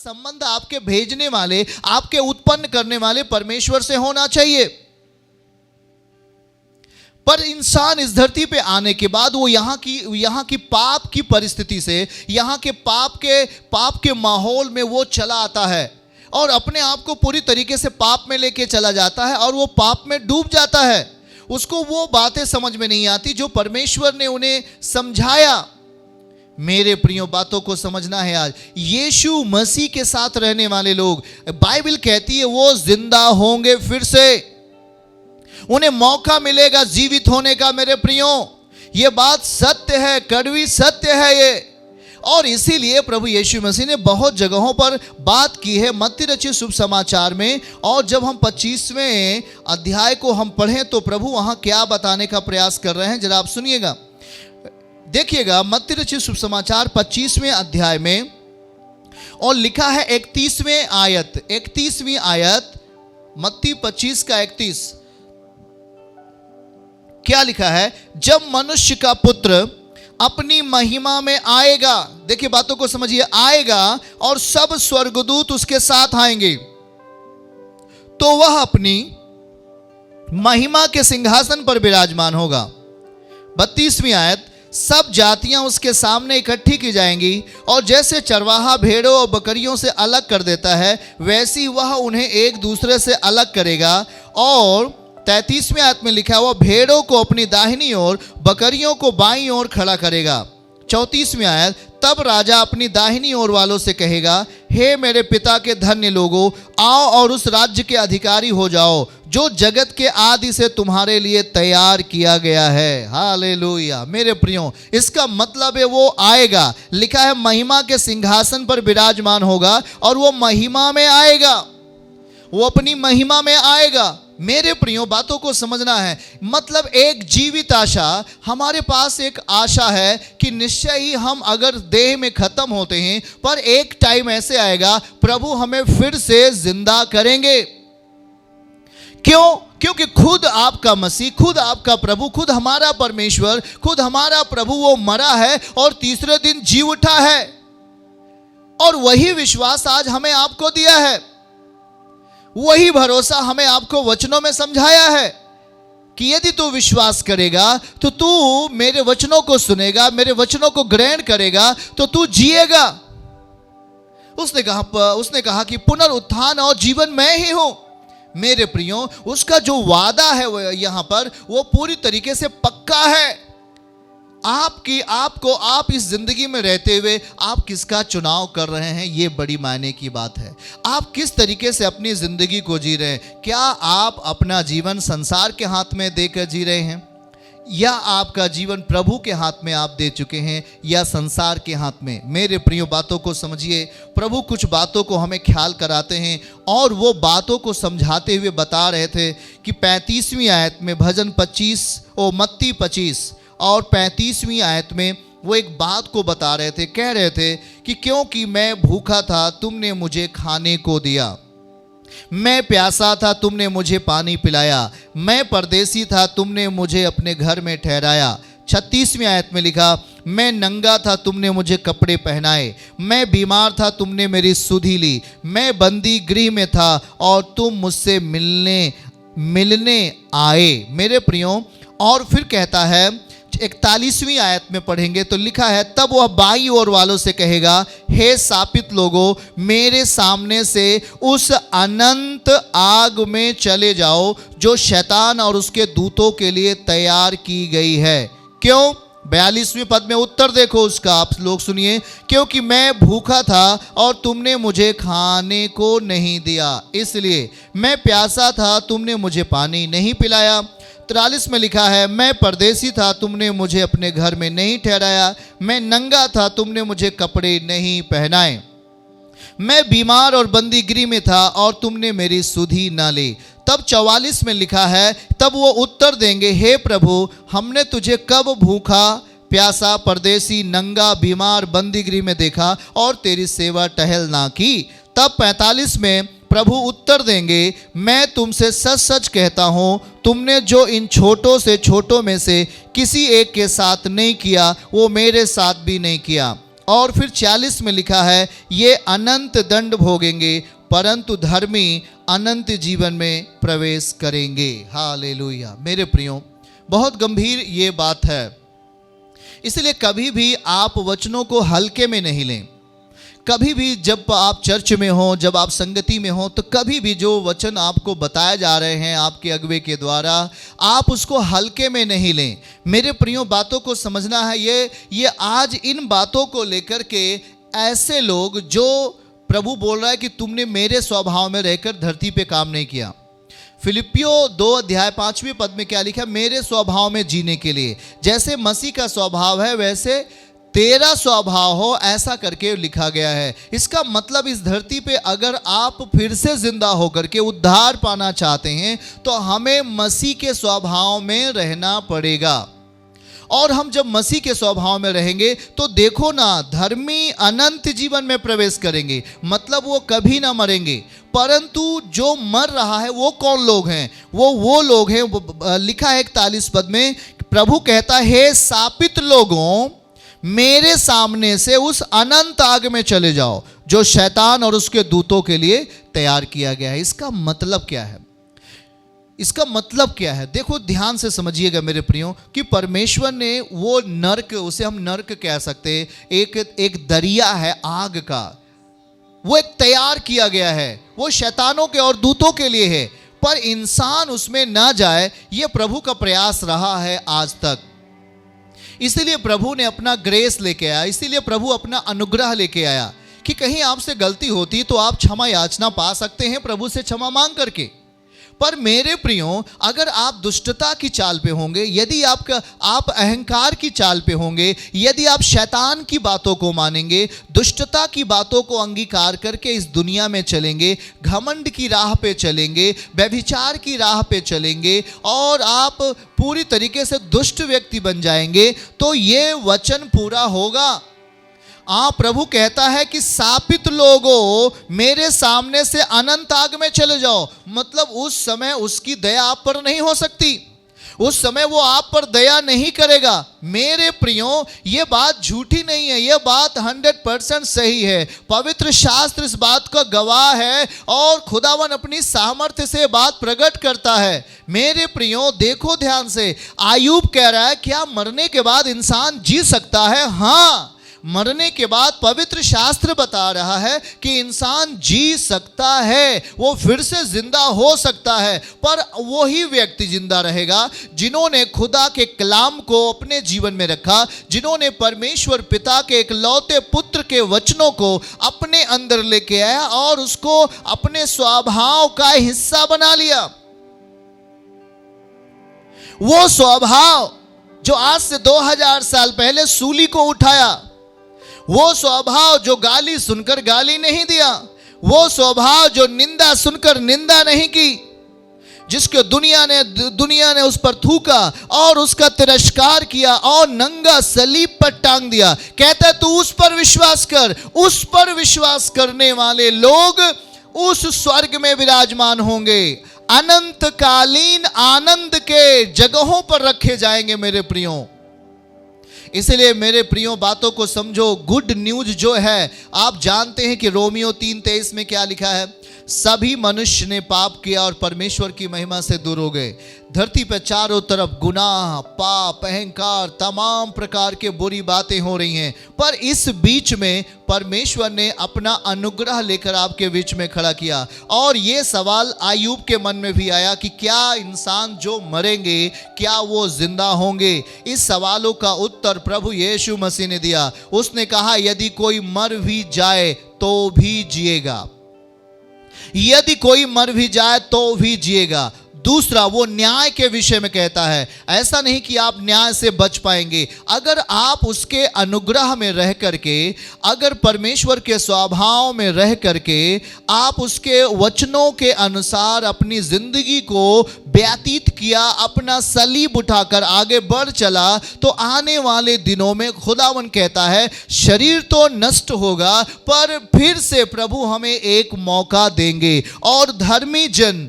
संबंध आपके भेजने वाले, आपके उत्पन्न करने वाले परमेश्वर से होना चाहिए। पर इंसान इस धरती पे आने के बाद वो यहाँ की पाप की परिस्थिति से, यहाँ के पाप के माहौल में वो चला आता है और अपने आप को पूरी तरीके से पाप में लेके चला जाता है और वो पाप में डूब जाता है। उसको वो बातें समझ में नहीं आती जो परमेश्वर ने उन्हें समझाया। मेरे प्रियो, बातों को समझना है। आज यीशु मसीह के साथ रहने वाले लोग, बाइबल कहती है वो जिंदा होंगे फिर से, उन्हें मौका मिलेगा जीवित होने का। मेरे प्रियो, ये बात सत्य है, कड़वी सत्य है ये। और इसीलिए प्रभु यीशु मसीह ने बहुत जगहों पर बात की है मत्ती रचित शुभ समाचार में। और जब हम 25वें अध्याय को हम पढ़ें तो प्रभु वहां क्या बताने का प्रयास कर रहे हैं, जरा आप सुनिएगा, देखिएगा। मत्ती रचित शुभ समाचार 25वें अध्याय में और लिखा है 31वीं आयत, मत्ती 25 का 31। क्या लिखा है? जब मनुष्य का पुत्र अपनी महिमा में आएगा, देखिए बातों को समझिए, आएगा और सब स्वर्गदूत उसके साथ आएंगे, तो वह अपनी महिमा के सिंहासन पर विराजमान होगा। 32वीं आयत, सब जातियां उसके सामने इकट्ठी की जाएंगी और जैसे चरवाहा भेड़ों और बकरियों से अलग कर देता है, वैसी वह उन्हें एक दूसरे से अलग करेगा। और 33वीं आयत में लिखा हुआ, भेड़ों को अपनी दाहिनी ओर, बकरियों को बाईं ओर खड़ा करेगा। 34वीं आयत, तब राजा अपनी दाहिनी ओर वालों से कहेगा, हे मेरे पिता के धन्य लोगों, आओ और उस राज्य के अधिकारी हो जाओ जो जगत के आदि से तुम्हारे लिए तैयार किया गया है। हालेलुया। मेरे प्रियो, इसका मतलब है वो आएगा। लिखा है महिमा के सिंहासन पर विराजमान होगा और वो महिमा में आएगा, वो अपनी महिमा में आएगा। मेरे प्रियो, बातों को समझना है। मतलब एक जीवित आशा, हमारे पास एक आशा है कि निश्चय ही हम अगर देह में खत्म होते हैं, पर एक टाइम ऐसे आएगा प्रभु हमें फिर से जिंदा करेंगे। क्यों? क्योंकि खुद आपका मसीह, खुद आपका प्रभु, खुद हमारा परमेश्वर, खुद हमारा प्रभु वो मरा है और तीसरे दिन जी उठा है। और वही विश्वास आज हमें आपको दिया है, वही भरोसा हमें आपको वचनों में समझाया है कि यदि तू विश्वास करेगा तो तू मेरे वचनों को सुनेगा, मेरे वचनों को ग्रहण करेगा तो तू जिएगा। उसने कहा कि पुनरुत्थान और जीवन मैं ही हूं। मेरे प्रियो, उसका जो वादा है यहां पर वो पूरी तरीके से पक्का है। आप इस जिंदगी में रहते हुए आप किसका चुनाव कर रहे हैं, ये बड़ी मायने की बात है। आप किस तरीके से अपनी जिंदगी को जी रहे हैं? क्या आप अपना जीवन संसार के हाथ में देकर जी रहे हैं, या आपका जीवन प्रभु के हाथ में आप दे चुके हैं, या संसार के हाथ में? मेरे प्रियो, बातों को समझिए। प्रभु कुछ बातों को हमें ख्याल कराते हैं और वो बातों को समझाते हुए बता रहे थे कि 35वीं आयत में भजन मत्ती 25 और 35वीं आयत में वो एक बात को बता रहे थे। कह रहे थे कि क्योंकि मैं भूखा था तुमने मुझे खाने को दिया, मैं प्यासा था तुमने मुझे पानी पिलाया, मैं परदेसी था तुमने मुझे अपने घर में ठहराया। 36वीं आयत में लिखा, मैं नंगा था तुमने मुझे कपड़े पहनाए, मैं बीमार था तुमने मेरी सुधि ली, मैं बंदी गृह में था और तुम मुझसे मिलने आए। मेरे प्रियो, और फिर कहता है 41वीं आयत में पढ़ेंगे तो लिखा है, तब वह बाईं ओर वालों से कहेगा, हे शापित लोगों, मेरे सामने से उस अनंत आग में चले जाओ जो शैतान और उसके दूतों के लिए तैयार की गई है। क्यों? 42वें पद में उत्तर देखो उसका, आप लोग सुनिए। क्योंकि मैं भूखा था और तुमने मुझे खाने को नहीं दिया, इसलिए मैं प्यासा था तुमने मुझे पानी नहीं पिलाया। 43 में लिखा है, मैं परदेसी था तुमने मुझे अपने घर में नहीं ठहराया, मैं नंगा था तुमने मुझे कपड़े नहीं पहनाए, मैं बीमार और बंदी गृह में था और तुमने मेरी सुधि न ली। तब 44 में लिखा है, तब वो उत्तर देंगे, हे प्रभु, हमने तुझे कब भूखा, प्यासा, परदेसी, नंगा, बीमार, बंदी गृह में देखा और तेरी सेवा टहल ना की। तब 45 में प्रभु उत्तर देंगे, मैं तुमसे सच सच कहता हूँ, तुमने जो इन छोटों से छोटों में से किसी एक के साथ नहीं किया, वो मेरे साथ भी नहीं किया। और फिर 40 में लिखा है, ये अनंत दंड भोगेंगे परंतु धर्मी अनंत जीवन में प्रवेश करेंगे। हालेलुया। मेरे प्रियो, बहुत गंभीर ये बात है, इसलिए कभी भी आप वचनों को हल्के में नहीं लें। कभी भी जब आप चर्च में हो, जब आप संगति में हो, तो कभी भी जो वचन आपको बताए जा रहे हैं आपके अगुवे के द्वारा, आप उसको हल्के में नहीं लें। मेरे प्रियो, बातों को समझना है। ये आज इन बातों को लेकर के ऐसे लोग जो प्रभु बोल रहा है कि तुमने मेरे स्वभाव में रहकर धरती पे काम नहीं किया। फिलिपियों 2 अध्याय 5वें पद में क्या लिखा? मेरे स्वभाव में जीने के लिए, जैसे मसीह का स्वभाव है वैसे तेरा स्वभाव हो, ऐसा करके लिखा गया है। इसका मतलब इस धरती पे अगर आप फिर से जिंदा होकर के उद्धार पाना चाहते हैं तो हमें मसीह के स्वभाव में रहना पड़ेगा। और हम जब मसीह के स्वभाव में रहेंगे तो देखो ना, धर्मी अनंत जीवन में प्रवेश करेंगे, मतलब वो कभी ना मरेंगे। परंतु जो मर रहा है वो कौन लोग हैं? वो लोग हैं, लिखा है 41 पद में, प्रभु कहता है, हे शापित लोगों, मेरे सामने से उस अनंत आग में चले जाओ जो शैतान और उसके दूतों के लिए तैयार किया गया है। इसका मतलब क्या है? इसका मतलब क्या है? देखो, ध्यान से समझिएगा मेरे प्रियो, कि परमेश्वर ने वो नर्क, उसे हम नर्क कह सकते, एक दरिया है आग का, वो एक तैयार किया गया है, वो शैतानों के और दूतों के लिए है, पर इंसान उसमें ना जाए, ये प्रभु का प्रयास रहा है आज तक। इसीलिए प्रभु ने अपना ग्रेस लेके आया, इसीलिए प्रभु अपना अनुग्रह लेके आया कि कहीं आपसे गलती होती तो आप क्षमा याचना पा सकते हैं प्रभु से क्षमा मांग करके। पर मेरे प्रियो, अगर आप दुष्टता की चाल पे होंगे, यदि आप अहंकार की चाल पे होंगे, यदि आप शैतान की बातों को मानेंगे, दुष्टता की बातों को अंगीकार करके इस दुनिया में चलेंगे, घमंड की राह पे चलेंगे, व्यभिचार की राह पे चलेंगे और आप पूरी तरीके से दुष्ट व्यक्ति बन जाएंगे, तो ये वचन पूरा होगा। प्रभु कहता है कि शापित लोगों, मेरे सामने से अनंत आग में चले जाओ। मतलब उस समय उसकी दया आप पर नहीं हो सकती, उस समय वो आप पर दया नहीं करेगा। मेरे प्रियो, ये बात झूठी नहीं है, ये बात 100% सही है। पवित्र शास्त्र इस बात का गवाह है और खुदावन अपनी सामर्थ्य से बात प्रकट करता है। मेरे प्रियो, देखो ध्यान से, आयूब कह रहा है, क्या मरने के बाद इंसान जी सकता है? हाँ, मरने के बाद पवित्र शास्त्र बता रहा है कि इंसान जी सकता है, वो फिर से जिंदा हो सकता है, पर वही व्यक्ति जिंदा रहेगा जिन्होंने खुदा के कलाम को अपने जीवन में रखा, जिन्होंने परमेश्वर पिता के इकलौते पुत्र के वचनों को अपने अंदर लेके आया और उसको अपने स्वभाव का हिस्सा बना लिया। वो स्वभाव जो आज से 2000 साल पहले सूली को उठाया, वो स्वभाव जो गाली सुनकर गाली नहीं दिया, वो स्वभाव जो निंदा सुनकर निंदा नहीं की, जिसको दुनिया ने उस पर थूका और उसका तिरस्कार किया और नंगा सलीब पर टांग दिया। कहता है तू उस पर विश्वास कर। उस पर विश्वास करने वाले लोग उस स्वर्ग में विराजमान होंगे, अनंतकालीन आनंद के जगहों पर रखे जाएंगे। मेरे प्रियो, इसलिए मेरे प्रियो, बातों को समझो। गुड न्यूज जो है, आप जानते हैं कि रोमियो 3:23 में क्या लिखा है? सभी मनुष्य ने पाप किया और परमेश्वर की महिमा से दूर हो गए। धरती पर चारों तरफ गुनाह, पाप, अहंकार, तमाम प्रकार के बुरी बातें हो रही हैं, पर इस बीच में परमेश्वर ने अपना अनुग्रह लेकर आपके बीच में खड़ा किया। और ये सवाल आयूब के मन में भी आया कि क्या इंसान जो मरेंगे, क्या वो जिंदा होंगे? इस सवालों का उत्तर प्रभु यीशु मसीह ने दिया। उसने कहा, यदि कोई मर भी जाए तो भी जिएगा, यदि कोई मर भी जाए तो भी जिएगा। दूसरा, वो न्याय के विषय में कहता है, ऐसा नहीं कि आप न्याय से बच पाएंगे। अगर आप उसके अनुग्रह में रह करके, अगर परमेश्वर के स्वभाव में रह करके आप उसके वचनों के अनुसार अपनी जिंदगी को व्यतीत किया, अपना सलीब उठाकर आगे बढ़ चला, तो आने वाले दिनों में खुदावन कहता है, शरीर तो नष्ट होगा पर फिर से प्रभु हमें एक मौका देंगे और धर्मी जन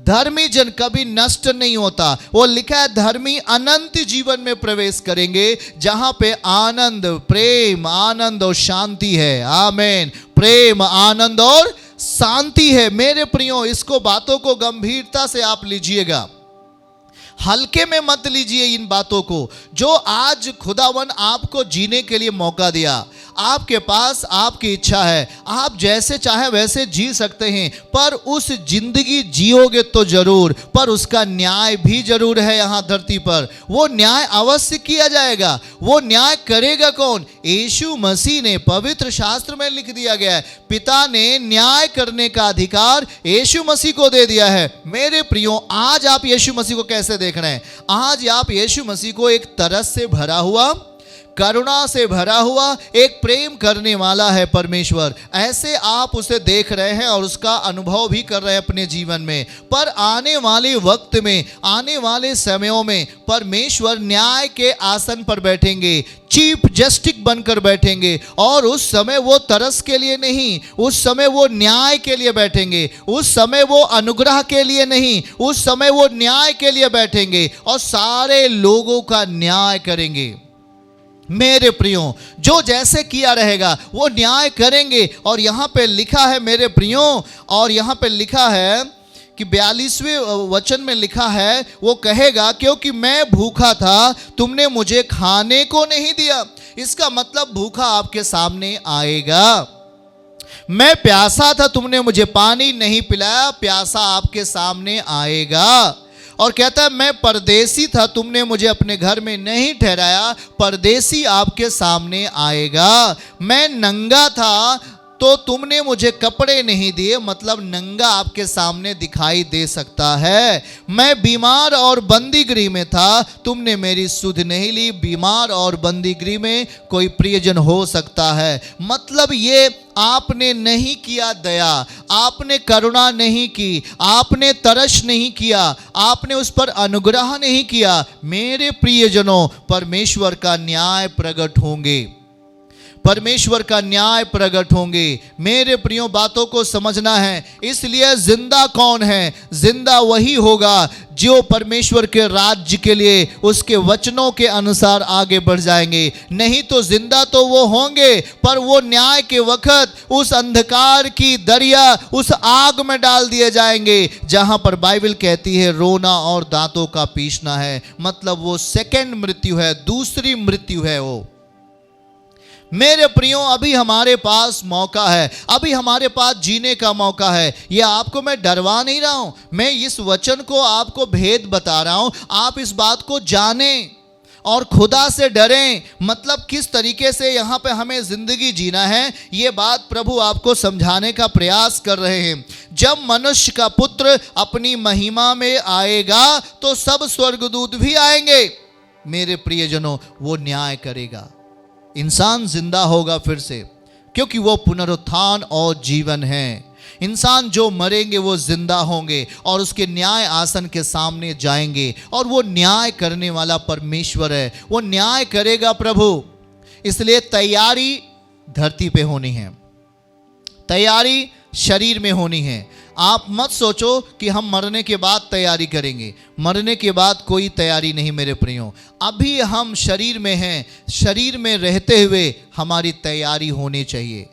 धर्मी जन कभी नष्ट नहीं होता। वो लिखा है धर्मी अनंत जीवन में प्रवेश करेंगे जहां पे आनंद, प्रेम, आनंद और शांति है। आमीन। प्रेम, आनंद और शांति है। मेरे प्रियो, इसको बातों को गंभीरता से आप लीजिएगा, हल्के में मत लीजिए इन बातों को। जो आज खुदावन आपको जीने के लिए मौका दिया, आपके पास आपकी इच्छा है, आप जैसे चाहे वैसे जी सकते हैं, पर उस जिंदगी जियोगे तो जरूर, पर उसका न्याय भी जरूर है यहाँ धरती पर। वो न्याय अवश्य किया जाएगा। वो न्याय करेगा कौन? यीशु मसीह ने। पवित्र शास्त्र में लिख दिया गया है, पिता ने न्याय करने का अधिकार यीशु मसीह को दे दिया है। मेरे प्रियो, आज आप यीशु मसीह को कैसे देख रहे हैं? आज आप यीशु मसीह को एक तरस से भरा हुआ, करुणा से भरा हुआ, एक प्रेम करने वाला है परमेश्वर, ऐसे आप उसे देख रहे हैं और उसका अनुभव भी कर रहे हैं अपने जीवन में। पर आने वाले वक्त में, आने वाले समयों में परमेश्वर न्याय के आसन पर बैठेंगे, चीफ जस्टिस बनकर बैठेंगे, और उस समय वो तरस के लिए नहीं, उस समय वो न्याय के लिए बैठेंगे, उस समय वो अनुग्रह के लिए नहीं, उस समय वो न्याय के लिए बैठेंगे और सारे लोगों का न्याय करेंगे। मेरे प्रियो, जो जैसे किया रहेगा वो न्याय करेंगे। और यहाँ पे लिखा है मेरे प्रियो, और यहाँ पे लिखा है कि 42वें वचन में लिखा है, वो कहेगा क्योंकि मैं भूखा था, तुमने मुझे खाने को नहीं दिया। इसका मतलब भूखा आपके सामने आएगा। मैं प्यासा था, तुमने मुझे पानी नहीं पिलाया, प्यासा आपके सामने आएगा। और कहता है मैं परदेसी था, तुमने मुझे अपने घर में नहीं ठहराया, परदेसी आपके सामने आएगा। मैं नंगा था तो तुमने मुझे कपड़े नहीं दिए, मतलब नंगा आपके सामने दिखाई दे सकता है। मैं बीमार और बंदीगृह में था, तुमने मेरी सुध नहीं ली। बीमार और बंदीगृह में कोई प्रियजन हो सकता है, मतलब ये आपने नहीं किया दया, आपने करुणा नहीं की, आपने तरस नहीं किया, आपने उस पर अनुग्रह नहीं किया। मेरे प्रियजनों, परमेश्वर का न्याय प्रकट होंगे, परमेश्वर का न्याय प्रकट होंगे। मेरे प्रियो, बातों को समझना है। इसलिए जिंदा कौन है? जिंदा वही होगा जो परमेश्वर के राज्य के लिए उसके वचनों के अनुसार आगे बढ़ जाएंगे। नहीं तो जिंदा तो वो होंगे, पर वो न्याय के वक्त उस अंधकार की दरिया, उस आग में डाल दिए जाएंगे जहां पर बाइबल कहती है रोना और दांतों का पीसना है। मतलब वो सेकंड मृत्यु है, दूसरी मृत्यु है वो। मेरे प्रियो, अभी हमारे पास मौका है, अभी हमारे पास जीने का मौका है। ये आपको मैं डरवा नहीं रहा हूं, मैं इस वचन को आपको भेद बता रहा हूं। आप इस बात को जानें और खुदा से डरें। मतलब किस तरीके से यहाँ पे हमें जिंदगी जीना है, ये बात प्रभु आपको समझाने का प्रयास कर रहे हैं। जब मनुष्य का पुत्र अपनी महिमा में आएगा तो सब स्वर्गदूत भी आएंगे। मेरे प्रियजनों, वो न्याय करेगा, इंसान जिंदा होगा फिर से, क्योंकि वो पुनरुत्थान और जीवन है। इंसान जो मरेंगे वो जिंदा होंगे और उसके न्याय आसन के सामने जाएंगे, और वो न्याय करने वाला परमेश्वर है, वो न्याय करेगा प्रभु। इसलिए तैयारी धरती पे होनी है, तैयारी शरीर में होनी है। आप मत सोचो कि हम मरने के बाद तैयारी करेंगे, मरने के बाद कोई तैयारी नहीं मेरे प्रियो। अभी हम शरीर में हैं, शरीर में रहते हुए हमारी तैयारी होनी चाहिए।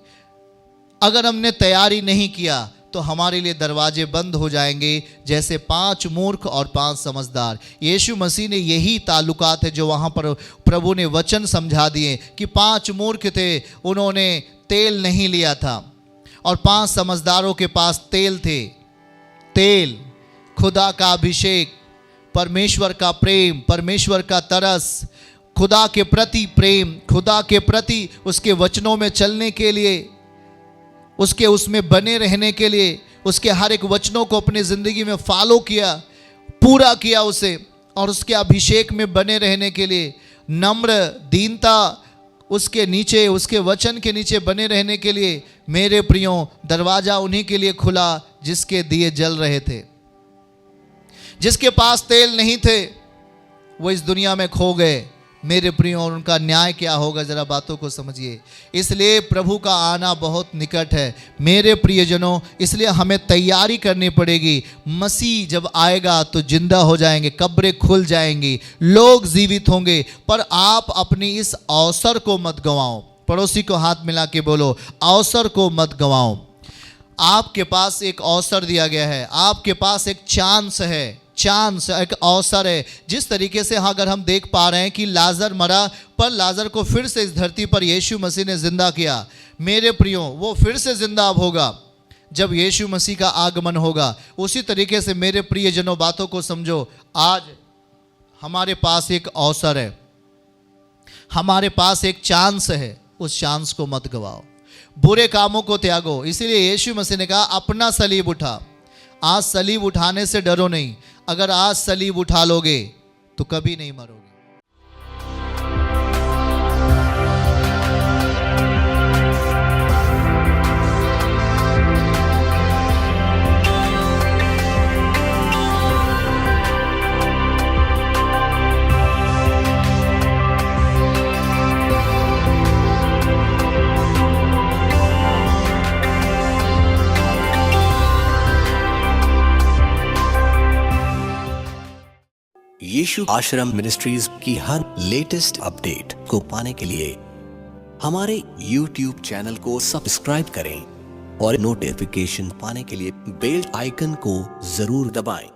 अगर हमने तैयारी नहीं किया तो हमारे लिए दरवाजे बंद हो जाएंगे, जैसे 5 मूर्ख और 5 समझदार। यीशु मसीह ने यही ताल्लुकात है जो वहाँ पर प्रभु ने वचन समझा दिए कि 5 मूर्ख थे, उन्होंने तेल नहीं लिया था, और 5 समझदारों के पास तेल थे। तेल, खुदा का अभिषेक, परमेश्वर का प्रेम, परमेश्वर का तरस, खुदा के प्रति प्रेम, खुदा के प्रति उसके वचनों में चलने के लिए, उसके उसमें बने रहने के लिए, उसके हर एक वचनों को अपनी ज़िंदगी में फॉलो किया, पूरा किया उसे, और उसके अभिषेक में बने रहने के लिए नम्र, दीनता, उसके नीचे, उसके वचन के नीचे बने रहने के लिए। मेरे प्रियो, दरवाजा उन्हीं के लिए खुला जिसके दिए जल रहे थे। जिसके पास तेल नहीं थे वो इस दुनिया में खो गए, मेरे प्रियो, और उनका न्याय क्या होगा, जरा बातों को समझिए। इसलिए प्रभु का आना बहुत निकट है मेरे प्रियजनों, इसलिए हमें तैयारी करनी पड़ेगी। मसीह जब आएगा तो जिंदा हो जाएंगे, कब्रें खुल जाएंगी, लोग जीवित होंगे। पर आप अपनी इस अवसर को मत गंवाओ। पड़ोसी को हाथ मिला के बोलो, अवसर को मत गंवाओ। आपके पास एक अवसर दिया गया है, आपके पास एक चांस है, चांस एक अवसर है। जिस तरीके से अगर हम देख पा रहे हैं कि लाजर मरा, पर लाजर को फिर से इस धरती पर यीशु मसीह ने जिंदा किया। मेरे प्रियो, वो फिर से जिंदा अब होगा जब यीशु मसीह का आगमन होगा। उसी तरीके से मेरे प्रियजनों, बातों को समझो। आज हमारे पास एक अवसर है, हमारे पास एक चांस है, उस चांस को मत गवाओ, बुरे कामों को त्यागो। इसीलिए यीशु मसीह ने कहा, अपना सलीब उठा। आज सलीब उठाने से डरो नहीं, अगर आज सलीब उठा लोगे तो कभी नहीं मरोगे। यीशु आश्रम मिनिस्ट्रीज की हर लेटेस्ट अपडेट को पाने के लिए हमारे YouTube चैनल को सब्सक्राइब करें और नोटिफिकेशन पाने के लिए बेल आइकन को जरूर दबाएं।